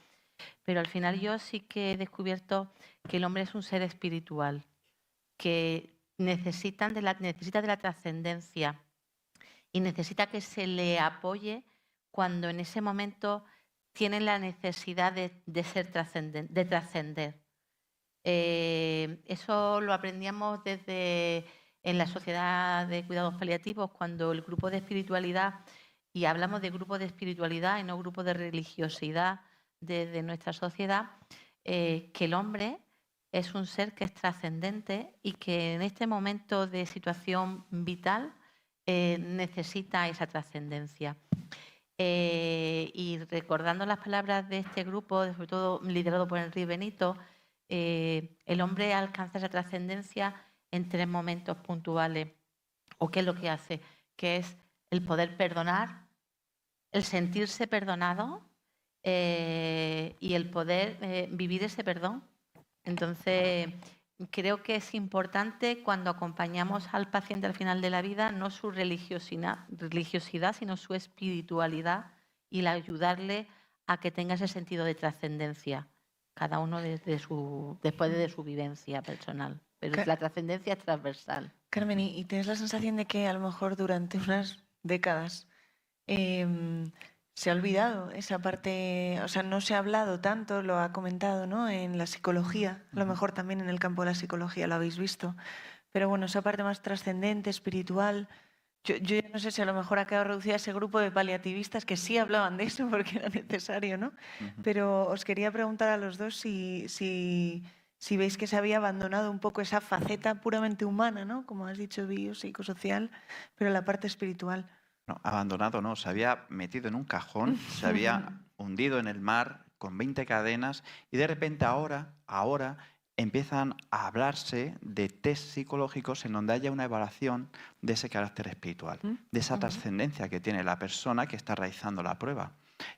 pero al final yo sí que he descubierto que el hombre es un ser espiritual, que necesita de la trascendencia y necesita que se le apoye cuando en ese momento tienen la necesidad de trascender. Eso lo aprendíamos desde en la Sociedad de Cuidados Paliativos, cuando el grupo de espiritualidad, y hablamos de grupo de espiritualidad y no grupo de religiosidad desde nuestra sociedad, que el hombre es un ser que es trascendente y que en este momento de situación vital necesita esa trascendencia. Y recordando las palabras de este grupo, sobre todo liderado por Enrique Benito, el hombre alcanza esa trascendencia en 3 momentos puntuales. ¿O qué es lo que hace? Que es el poder perdonar, el sentirse perdonado y el poder vivir ese perdón. Entonces, creo que es importante cuando acompañamos al paciente al final de la vida, no su religiosidad, sino su espiritualidad, y el ayudarle a que tenga ese sentido de trascendencia, cada uno después de su vivencia personal. Pero la trascendencia es transversal. Carmen, ¿y tienes la sensación de que a lo mejor durante unas décadas se ha olvidado esa parte, o sea, no se ha hablado tanto, lo ha comentado, ¿no?, en la psicología, a lo mejor también en el campo de la psicología lo habéis visto, pero bueno, esa parte más trascendente, espiritual, yo ya no sé si a lo mejor ha quedado reducida a ese grupo de paliativistas que sí hablaban de eso porque era necesario, ¿no? Pero os quería preguntar a los dos si veis que se había abandonado un poco esa faceta puramente humana, ¿no?, como has dicho, biopsicosocial, pero la parte espiritual. No, abandonado no, se había metido en un cajón, se había hundido en el mar con 20 cadenas y de repente ahora empiezan a hablarse de test psicológicos en donde haya una evaluación de ese carácter espiritual, de esa trascendencia que tiene la persona que está realizando la prueba.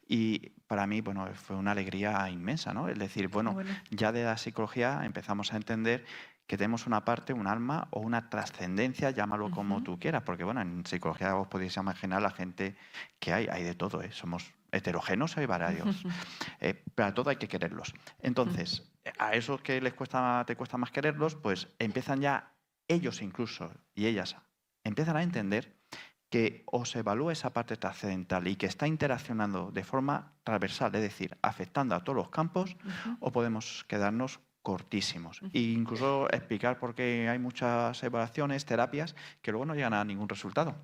Y para mí, bueno, fue una alegría inmensa, ¿no? Es decir, bueno, ya de la psicología empezamos a entender que tenemos una parte, un alma o una trascendencia, llámalo como tú quieras, porque bueno, en psicología os podéis imaginar la gente que hay de todo, ¿eh? Somos heterogéneos, hay varios, pero a todo hay que quererlos. Entonces, a esos que te cuesta más quererlos, pues empiezan ya ellos incluso y ellas empiezan a entender que o se evalúa esa parte trascendental y que está interaccionando de forma transversal, es decir, afectando a todos los campos, o podemos quedarnos cortísimos. E incluso explicar por qué hay muchas evaluaciones, terapias, que luego no llegan a ningún resultado.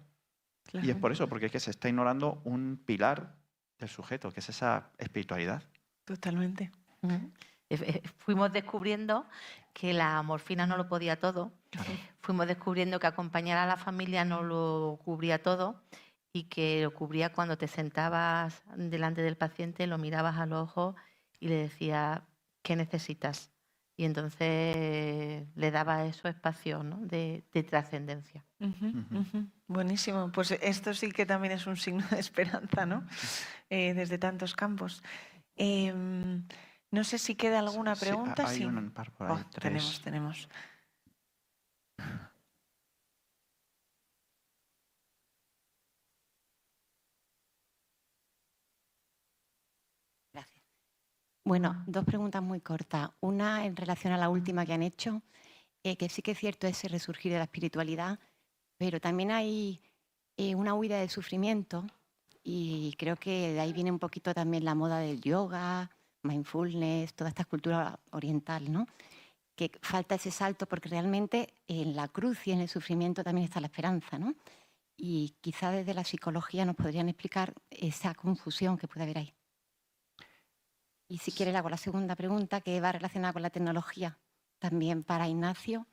Claro. Y es por eso, porque es que se está ignorando un pilar del sujeto, que es esa espiritualidad. Totalmente. Fuimos descubriendo que la morfina no lo podía todo. Fuimos descubriendo que acompañar a la familia no lo cubría todo y que lo cubría cuando te sentabas delante del paciente, lo mirabas a los ojos y le decías, ¿qué necesitas? Y entonces le daba esos espacios, ¿no?, de trascendencia. Buenísimo. Pues esto sí que también es un signo de esperanza, ¿no? Desde tantos campos. No sé si queda alguna pregunta. Hay Sí. un par por ahí, tres. Tenemos. Gracias. Bueno, dos preguntas muy cortas. Una en relación a la última que han hecho, que sí que es cierto ese resurgir de la espiritualidad, pero también hay una huida del sufrimiento y creo que de ahí viene un poquito también la moda del yoga, mindfulness, toda esta cultura oriental, ¿no? Que falta ese salto porque realmente en la cruz y en el sufrimiento también está la esperanza, ¿no? Y quizá desde la psicología nos podrían explicar esa confusión que puede haber ahí. Y si quiere le hago la segunda pregunta, que va relacionada con la tecnología, también para Ignacio,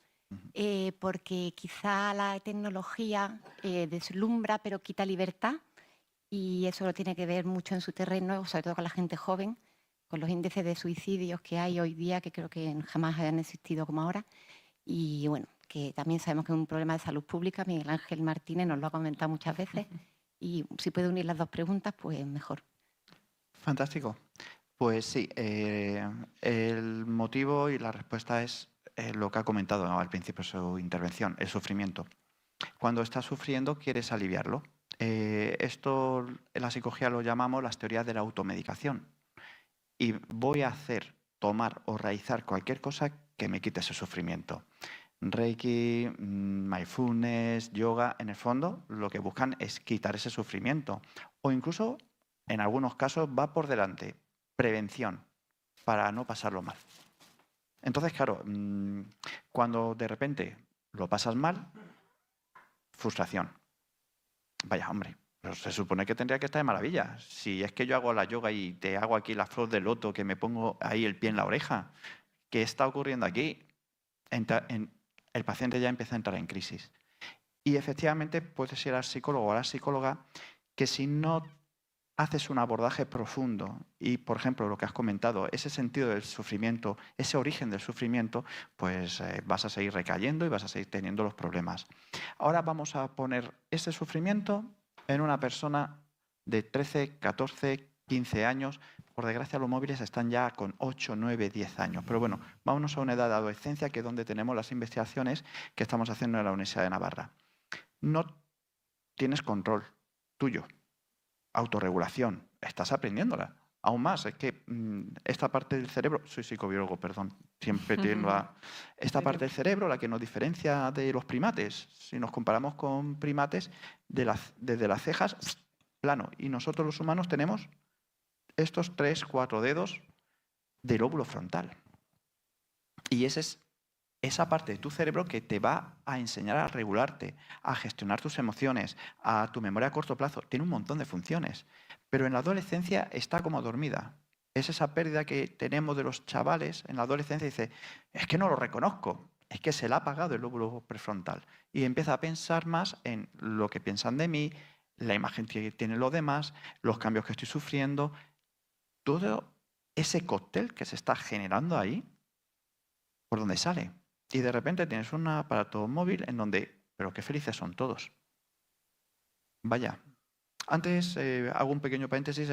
porque quizá la tecnología deslumbra pero quita libertad y eso lo tiene que ver mucho en su terreno, sobre todo con la gente joven, con los índices de suicidios que hay hoy día, que creo que jamás han existido como ahora. Y bueno, que también sabemos que es un problema de salud pública. Miguel Ángel Martínez nos lo ha comentado muchas veces. Y si puede unir las dos preguntas, pues mejor. Fantástico. Pues sí, el motivo y la respuesta es lo que ha comentado al principio de su intervención, el sufrimiento. Cuando estás sufriendo, quieres aliviarlo. Esto en la psicología lo llamamos las teorías de la automedicación. Y voy a tomar o realizar cualquier cosa que me quite ese sufrimiento. Reiki, mindfulness, yoga, en el fondo lo que buscan es quitar ese sufrimiento. O incluso, en algunos casos, va por delante, prevención, para no pasarlo mal. Entonces, claro, cuando de repente lo pasas mal, frustración. Vaya, hombre, pero se supone que tendría que estar de maravilla. Si es que yo hago la yoga y te hago aquí la flor de loto, que me pongo ahí el pie en la oreja, ¿qué está ocurriendo aquí? El paciente ya empieza a entrar en crisis. Y efectivamente puedes ir al psicólogo o a la psicóloga que si no haces un abordaje profundo y, por ejemplo, lo que has comentado, ese sentido del sufrimiento, ese origen del sufrimiento, pues vas a seguir recayendo y vas a seguir teniendo los problemas. Ahora vamos a poner ese sufrimiento en una persona de 13, 14, 15 años. Por desgracia, los móviles están ya con 8, 9, 10 años. Pero bueno, vámonos a una edad de adolescencia, que es donde tenemos las investigaciones que estamos haciendo en la Universidad de Navarra. No tienes control tuyo. Autorregulación, estás aprendiéndola. Aún más, es que esta parte del cerebro, soy psicobiólogo, perdón, siempre tiendo a... Esta parte del cerebro, la que nos diferencia de los primates, si nos comparamos con primates, desde las cejas, plano, y nosotros los humanos tenemos estos 3, 4 dedos del lóbulo frontal. Y esa parte de tu cerebro que te va a enseñar a regularte, a gestionar tus emociones, a tu memoria a corto plazo. Tiene un montón de funciones, pero en la adolescencia está como dormida. Es esa pérdida que tenemos de los chavales en la adolescencia y dice, es que no lo reconozco, es que se le ha apagado el lóbulo prefrontal. Y empieza a pensar más en lo que piensan de mí, la imagen que tienen los demás, los cambios que estoy sufriendo, todo ese cóctel que se está generando ahí, ¿por dónde sale? Y de repente tienes un aparato móvil en donde, pero qué felices son todos. Vaya. Antes hago un pequeño paréntesis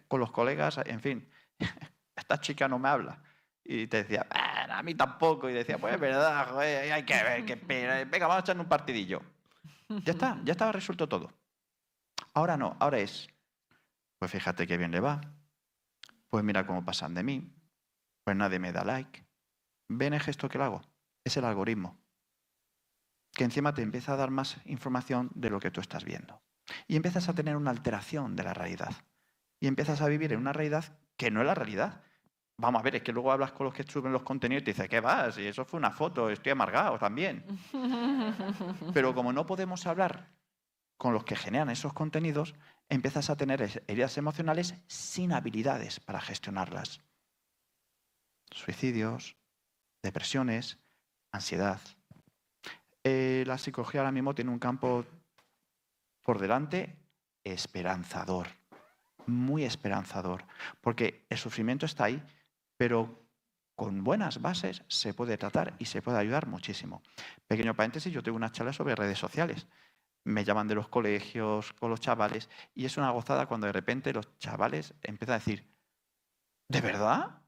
con los colegas, en fin, esta chica no me habla. Y te decía, a mí tampoco. Y decía, pues es verdad, joder, hay que ver, venga, vamos a echarle un partidillo. Ya estaba resuelto todo. Ahora no, ahora es, pues fíjate qué bien le va. Pues mira cómo pasan de mí. Pues nadie me da like. ¿Ven el gesto que le hago? Es el algoritmo. que encima te empieza a dar más información de lo que tú estás viendo. Y empiezas a tener una alteración de la realidad. Y empiezas a vivir en una realidad que no es la realidad. Vamos a ver, es que luego hablas con los que suben los contenidos y te dicen, ¿qué vas? Y eso fue una foto, estoy amargado también. Pero como no podemos hablar con los que generan esos contenidos, empiezas a tener heridas emocionales sin habilidades para gestionarlas. Suicidios, depresiones, ansiedad. La psicología ahora mismo tiene un campo por delante esperanzador, muy esperanzador, porque el sufrimiento está ahí, pero con buenas bases se puede tratar y se puede ayudar muchísimo. Pequeño paréntesis, yo tengo una charla sobre redes sociales. Me llaman de los colegios con los chavales y es una gozada cuando de repente los chavales empiezan a decir, ¿de verdad?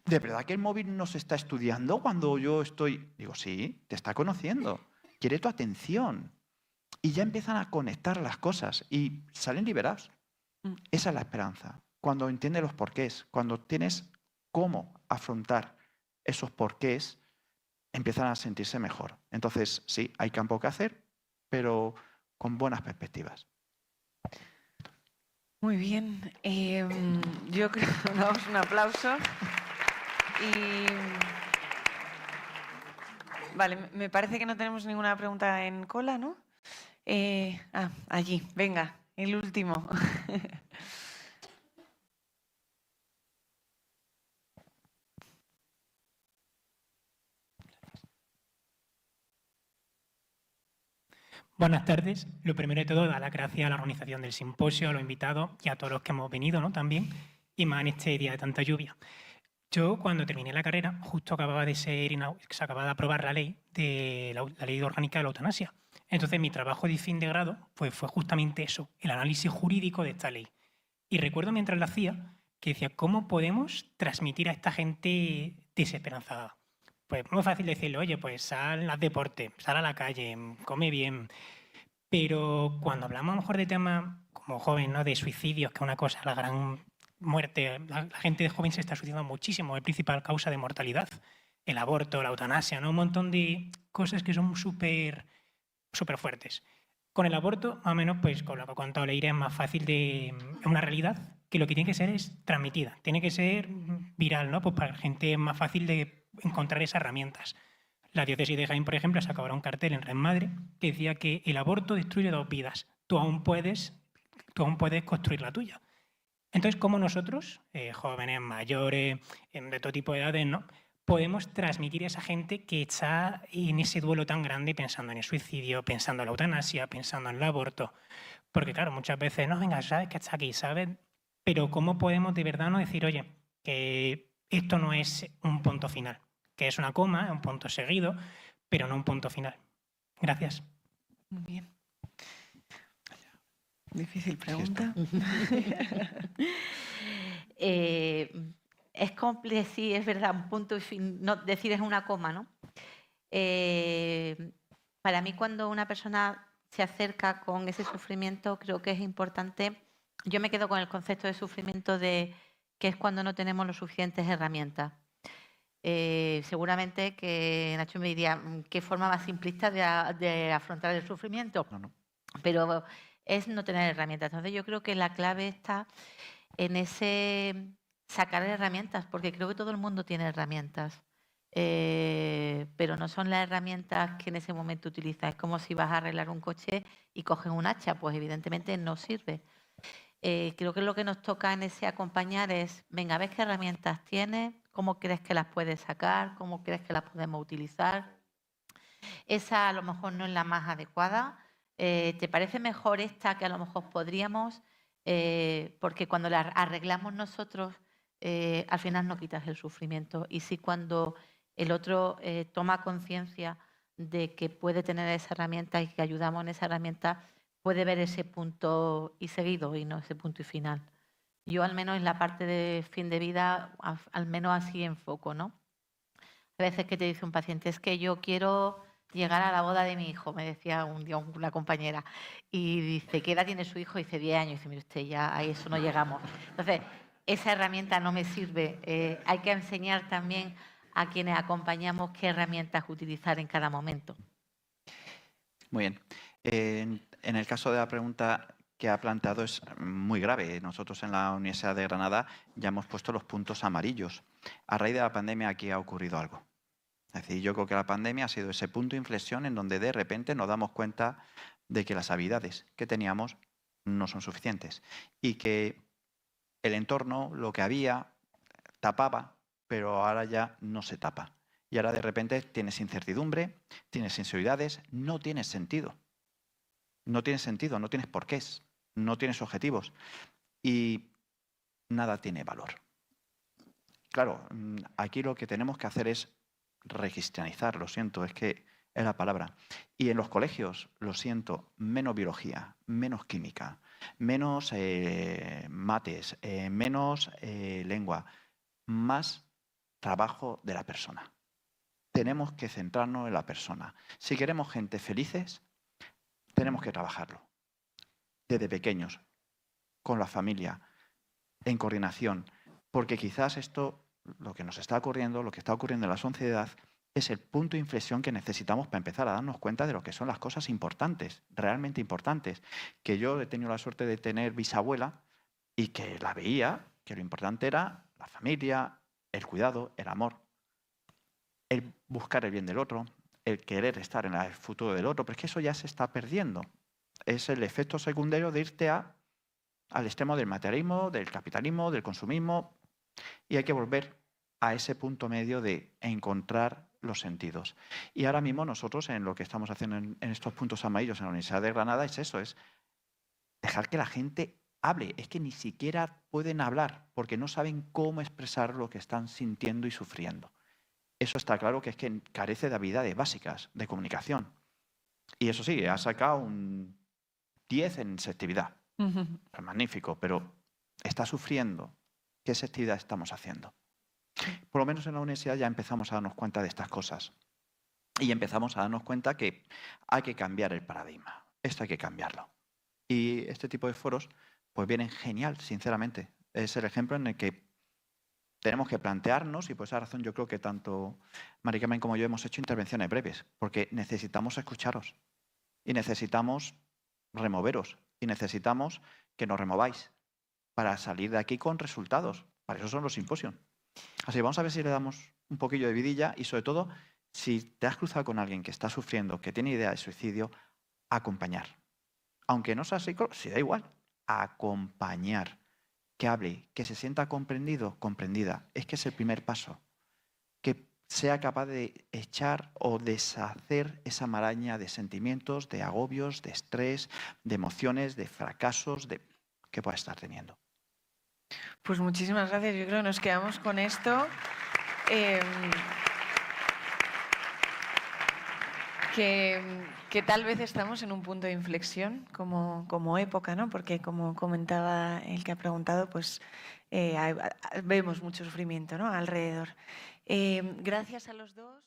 ¿De verdad que el móvil nos está estudiando cuando yo estoy...? Digo, sí, te está conociendo, quiere tu atención. Y ya empiezan a conectar las cosas y salen liberados. Esa es la esperanza. Cuando entiendes los porqués, cuando tienes cómo afrontar esos porqués, empiezan a sentirse mejor. Entonces, sí, hay campo que hacer, pero con buenas perspectivas. Muy bien. Yo creo que damos un aplauso. Y vale, me parece que no tenemos ninguna pregunta en cola, ¿no? Allí, venga, el último. Buenas tardes. Lo primero de todo, dar las gracias a la organización del simposio, a los invitados y a todos los que hemos venido, ¿no? También, y más en este día de tanta lluvia. Yo, cuando terminé la carrera, justo se acababa de aprobar la ley la ley orgánica de la eutanasia. Entonces, mi trabajo de fin de grado pues, fue justamente eso, el análisis jurídico de esta ley. Y recuerdo mientras lo hacía que decía, ¿cómo podemos transmitir a esta gente desesperanzada? Pues muy fácil decirle, oye, pues sal al deporte, sal a la calle, come bien. Pero cuando hablamos a lo mejor de temas como joven, ¿no? De suicidios, que es una cosa, la gran muerte, la gente de joven se está suicidando muchísimo, es principal causa de mortalidad. El aborto, la eutanasia, ¿no? Un montón de cosas que son súper fuertes. Con el aborto, más o menos, pues con lo que ha contado Leire, es más fácil es una realidad que lo que tiene que ser es transmitida, tiene que ser viral, ¿no? Pues para la gente es más fácil de encontrar esas herramientas. La diócesis de Jaén, por ejemplo, sacaba un cartel en Red Madre que decía que el aborto destruye 2 vidas. Tú aún puedes construir la tuya. Entonces, ¿cómo nosotros, jóvenes, mayores, de todo tipo de edades, ¿no? podemos transmitir a esa gente que está en ese duelo tan grande pensando en el suicidio, pensando en la eutanasia, pensando en el aborto? Porque claro, muchas veces, no, venga, sabes que está aquí, ¿sabes? Pero ¿cómo podemos de verdad no decir, oye, que esto no es un punto final, que es una coma, un punto seguido, pero no un punto final? Gracias. Muy bien. Difícil pregunta. Es complejo, sí, es verdad, un punto y fin, no decir es una coma, ¿no? Para mí, cuando una persona se acerca con ese sufrimiento, creo que es importante. Yo me quedo con el concepto de sufrimiento que es cuando no tenemos las suficientes herramientas. Seguramente que Nacho me diría qué forma más simplista de afrontar el sufrimiento. No. Pero es no tener herramientas. Entonces yo creo que la clave está en ese sacar herramientas, porque creo que todo el mundo tiene herramientas, pero no son las herramientas que en ese momento utilizas. Es como si vas a arreglar un coche y coges un hacha, pues evidentemente no sirve. Creo que lo que nos toca en ese acompañar es, venga, ¿ves qué herramientas tienes? ¿Cómo crees que las puedes sacar? ¿Cómo crees que las podemos utilizar? Esa a lo mejor no es la más adecuada. ¿Te parece mejor esta que a lo mejor podríamos? Porque cuando la arreglamos nosotros, al final no quitas el sufrimiento. Y sí, cuando el otro toma conciencia de que puede tener esa herramienta y que ayudamos en esa herramienta, puede ver ese punto y seguido y no ese punto y final. Yo al menos en la parte de fin de vida, al menos así enfoco, ¿no? A veces que te dice un paciente, es que yo quiero llegar a la boda de mi hijo, me decía un día una compañera, y dice, ¿qué edad tiene su hijo? Y dice, 10 años. Y dice, mire usted, ya a eso no llegamos. Entonces, esa herramienta no me sirve. Hay que enseñar también a quienes acompañamos qué herramientas utilizar en cada momento. Muy bien. En el caso de la pregunta que ha planteado es muy grave. Nosotros en la Universidad de Granada ya hemos puesto los puntos amarillos. A raíz de la pandemia aquí ha ocurrido algo. Es decir, yo creo que la pandemia ha sido ese punto de inflexión en donde de repente nos damos cuenta de que las habilidades que teníamos no son suficientes y que el entorno, lo que había, tapaba, pero ahora ya no se tapa. Y ahora de repente tienes incertidumbre, tienes inseguridades, no tienes sentido. No tienes sentido, no tienes porqués, no tienes objetivos y nada tiene valor. Claro, aquí lo que tenemos que hacer es recristianizar, lo siento, es que es la palabra. Y en los colegios, lo siento, menos biología, menos química, menos mates, menos lengua, más trabajo de la persona. Tenemos que centrarnos en la persona. Si queremos gente felices, tenemos que trabajarlo. Desde pequeños, con la familia, en coordinación. Porque quizás esto, lo que nos está ocurriendo, lo que está ocurriendo en la sociedad, es el punto de inflexión que necesitamos para empezar a darnos cuenta de lo que son las cosas importantes, realmente importantes. Que yo he tenido la suerte de tener bisabuela y que la veía, que lo importante era la familia, el cuidado, el amor, el buscar el bien del otro, el querer estar en el futuro del otro, pero es que eso ya se está perdiendo. Es el efecto secundario de irte al extremo del materialismo, del capitalismo, del consumismo, y hay que volver a ese punto medio de encontrar los sentidos. Y ahora mismo nosotros en lo que estamos haciendo en estos puntos amarillos en la Universidad de Granada es eso, es dejar que la gente hable. Es que ni siquiera pueden hablar porque no saben cómo expresar lo que están sintiendo y sufriendo. Eso está claro que es que carece de habilidades básicas de comunicación. Y eso sí, ha sacado un 10 en selectividad. Es magnífico, pero está sufriendo. ¿Qué selectividad estamos haciendo? Por lo menos en la universidad ya empezamos a darnos cuenta de estas cosas. Y empezamos a darnos cuenta que hay que cambiar el paradigma. Esto hay que cambiarlo. Y este tipo de foros pues vienen genial, sinceramente. Es el ejemplo en el que tenemos que plantearnos, y por esa razón yo creo que tanto Mari Carmen como yo hemos hecho intervenciones breves, porque necesitamos escucharos y necesitamos removeros y necesitamos que nos remováis para salir de aquí con resultados. Para eso son los simposios. Así que vamos a ver si le damos un poquillo de vidilla y sobre todo, si te has cruzado con alguien que está sufriendo, que tiene idea de suicidio, acompañar. Aunque no sea psicólogo, si da igual, acompañar. Que hable, que se sienta comprendido, comprendida. Es que es el primer paso. Que sea capaz de echar o deshacer esa maraña de sentimientos, de agobios, de estrés, de emociones, de fracasos, que pueda estar teniendo. Pues muchísimas gracias. Yo creo que nos quedamos con esto. Que tal vez estamos en un punto de inflexión como época, ¿no? Porque como comentaba el que ha preguntado, pues vemos mucho sufrimiento, ¿no? Alrededor. Gracias a los dos.